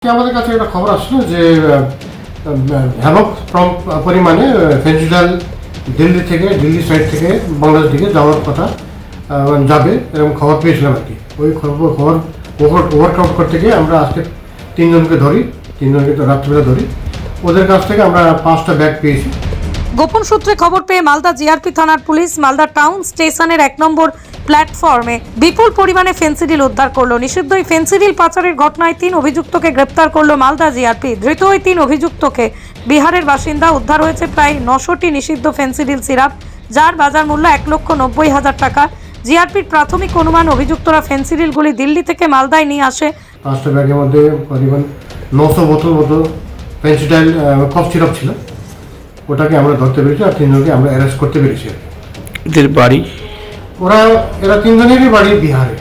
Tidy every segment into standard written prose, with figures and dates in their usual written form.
আমাদের কাছে একটা খবর আসলো যে ব্যাপক পরিমাণে ফেন্সিডাল দিল্লি সাইড থেকে বাংলাদেশ দিকে যাওয়ার কথা যাবে এরকম খবর পেয়েছিলাম আর কি। ওই খবর ওয়ার্কআউট করতে গিয়ে আমরা আজকে তিনজনকে রাত্রিবেলা ধরি। ওদের কাছ থেকে আমরা 5টা ব্যাগ পেয়েছি। গোপন সূত্রে খবর পেয়ে মালদা জিআরপি থানার পুলিশ মালদা টাউন স্টেশনের 1 নম্বর প্ল্যাটফর্মে বিপুল পরিমাণে ফেন্সিডিল উদ্ধার করলো। নিষিদ্ধ এই ফেন্সিডিল পাচারের ঘটনায় 3 অভিযুক্তকে গ্রেপ্তার করলো মালদা জিআরপি। ধৃত ওই 3 অভিযুক্তকে বিহারের বাসিন্দা। উদ্ধার হয়েছে প্রায় 900টি নিষিদ্ধ ফেন্সিডিল সিরাপ, যার বাজার মূল্য 1,90,000 টাকা। জিআরপির প্রাথমিক অনুমান অভিযুক্তরা ফেন্সিডিলগুলি দিল্লি থেকে মালদায় নিয়ে আসে। 5টা ব্যাগের মধ্যে করিবন 900 বোতল মতো ফেন্সিডাল কফ সিরাপ ছিল। ওটাকে আমরা ধরতে পেরেছি আর 3জনকে আমরা অ্যারেস্ট করতে পেরেছি। এদের বাড়ি এরা 3জনেরই বাড়ি বিহারে।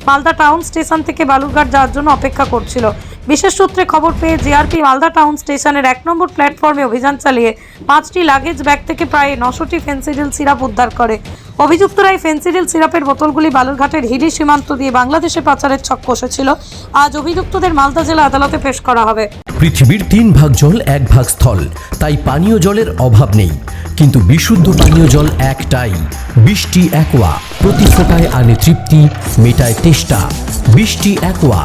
মালদা টাউন স্টেশন থেকে বালুরঘাট যাওয়ার জন্য অপেক্ষা করছিল। বিশেষ সূত্রে খবর পেয়ে জিআরপি মালদা টাউন স্টেশনের 1 নম্বর প্ল্যাটফর্মে অভিযান চালিয়ে 5টি লাগেজ ব্যাগ থেকে প্রায় 900টি ফেন্সিডিল সিরাপ উদ্ধার করে। অভিযুক্তরা এই ফেন্সিডিল সিরাপের বোতলগুলি বালুরঘাটের হিলি সীমান্ত দিয়ে বাংলাদেশে পাচারের ছক কষেছিল। আজ অভিযুক্তদের মালদা জেলা আদালতে পেশ করা হবে। পৃথিবীর 3 ভাগ জল 1 ভাগ স্থল, তাই পানীয় জলের অভাব নেই। কিন্তু বিশুদ্ধ পানীয় জল একটাই, বৃষ্টি অ্যাকোয়া। প্রতি ফোঁটায় আনে তৃপ্তি, মেটায় তেষ্টা। বৃষ্টি অ্যাকোয়া,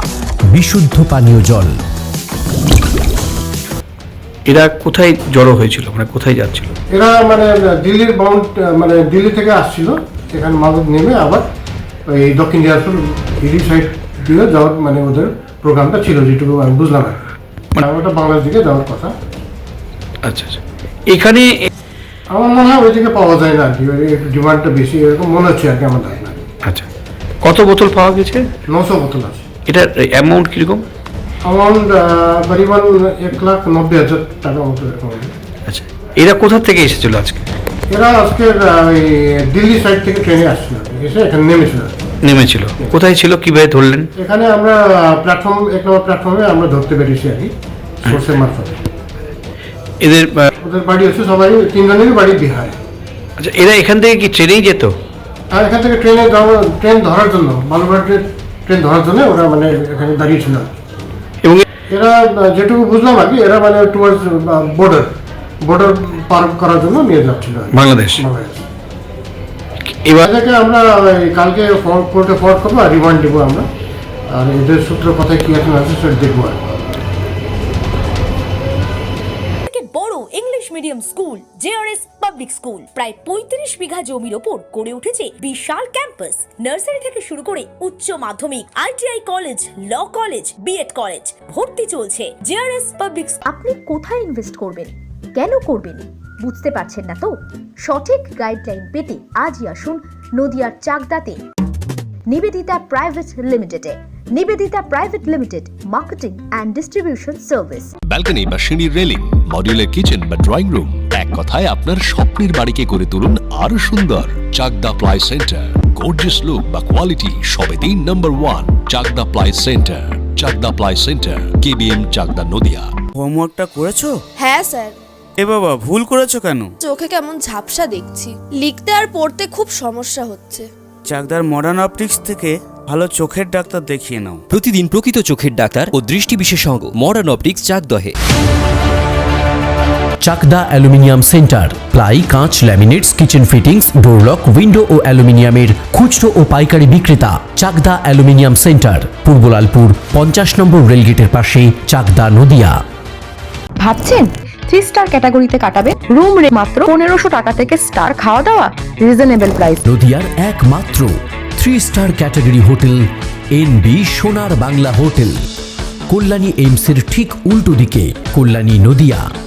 বিশুদ্ধ পানীয় জল। এরা কোথায় জড়ো হয়েছিল, মানে কোথায় যাচ্ছিল? এরা দিল্লি থেকে আসছিল, এখানে মালদা নেমে আবার ওই দক্ষিণ দিনাজপুর হিলি সাইড দিয়ে যাওয়ার ওদের প্রোগ্রামটা ছিল, যেটুকু আমি বুঝলাম। ওটা বাংলাদেশ দিকে যাওয়ার কথা। আচ্ছা আচ্ছা, এখানে আমার মনে হয় ওই দিকে পাওয়া যায় না আর কি, একটু ডিমান্ডটা বেশি এরকম মনে হচ্ছে আর কি আমার ধারণা। আচ্ছা, কত বোতল পাওয়া গেছে? 900 বোতল আছে। এটার অ্যামাউন্ট কিরকম? অ্যামাউন্ট করিবন 1,90,000 টাকা মতো এরকম। আচ্ছা, এরা কোথা থেকে এসেছিল আজকে? এরা আজকে ওই দিল্লি সাইড থেকে ট্রেনে আসছিল, এসে এখানে নেমেছিল। কোথায় ছিল, কিভাবে ধরলেন? এখানে আমরা 1 নম্বর প্ল্যাটফর্মে আমরা ধরতে পেরেছি আর কি, সোর্সের মারফতে। ওদের বাড়ি হচ্ছে সবাই 3জনেরই বাড়ি বিহারে। আচ্ছা, এরা এখান থেকে কি ট্রেনেই যেত? আর এখান থেকে ট্রেন ধরার জন্য, বালুরঘাটের ট্রেন ধরার জন্য ওরা এখানে দাঁড়িয়েছিল। এবং এরা যেটুকু বুঝলাম আর কি, এরা টুয়ার্ডস বর্ডার পার করার জন্য নিয়ে যাচ্ছিল বাংলাদেশ। এবার থেকে আমরা কালকে কোর্টে ফরওয়ার্ড করবো আর রিমান্ড দেবো আমরা। আর এদের সূত্র কথায় কি আছে সেটা দেখবো আর বড় English medium school JRS public school প্রায় 35 বিঘা জমির ওপর গড়ে উঠেছে বিশাল ক্যাম্পাস। নার্সারি থেকে শুরু করে উচ্চ মাধ্যমিক, ITI college, law college, BEd college ভর্তি চলছে। JRS public. আপনি কোথায় ইনভেস্ট করবেন, কেন করবেন বুঝতে পারছেন না তো? সঠিক গাইডলাইন পেতে আজই আসুন নদিয়ার চাকদাতে নিবেদিতা প্রাইভেট লিমিটেডে। Nibedita private limited, marketing and distribution service. Balcony বা সিঁড়ির রেলিং, মডিউলার কিচেন বা ড্রয়িং রুম, এক কথায় আপনার স্বপ্নের বাড়িকে করে তুলুন আরো সুন্দর। Chakdah ply centre, gorgeous look বা কোয়ালিটি সবে 3 number 1 Chakdah ply centre. Chakdah ply centre, KBM, Chakdah, Nadia. হোমওয়ার্কটা করেছো? হ্যাঁ স্যার। এ বাবা, ভুল করেছো কেন? চোখে কেমন ঝাপসা দেখছি, লিখতে আর পড়তে খুব সমস্যা হচ্ছে। চাকদার মডার্ন অপটিক্স থেকে ভালো চোখের ডাক্তার দেখিয়ে নাও। প্রতিদিন প্রকৃত চোখের ডাক্তার ও দৃষ্টি বিশেষজ্ঞ মডার্ন অপটিক্স চাকদহে। চাকদা অ্যালুমিনিয়াম সেন্টার, প্লাই, কাঁচ, laminates, kitchen fittings, door lock, window ও অ্যালুমিনিয়ামের খুচরো ও পাইকারি বিক্রেতা। Chakdah aluminium centre, Purbalalpur 50 number রেলগেটের পাশে, চাকদা, নদিয়া। ভাবছেন 3 স্টার ক্যাটাগরিতে কাটাবে? রুম রে মাত্র 1500 টাকা থেকে স্টার, খাওয়া দাওয়া রিজনেবল প্রাইস। নদিয়ার একমাত্র 3 স্টার ক্যাটাগরি হোটেল এনবি সোনার বাংলা হোটেল, কল্যাণী এইমসের ঠিক উল্টো দিকে, কল্যাণী, নদিয়া।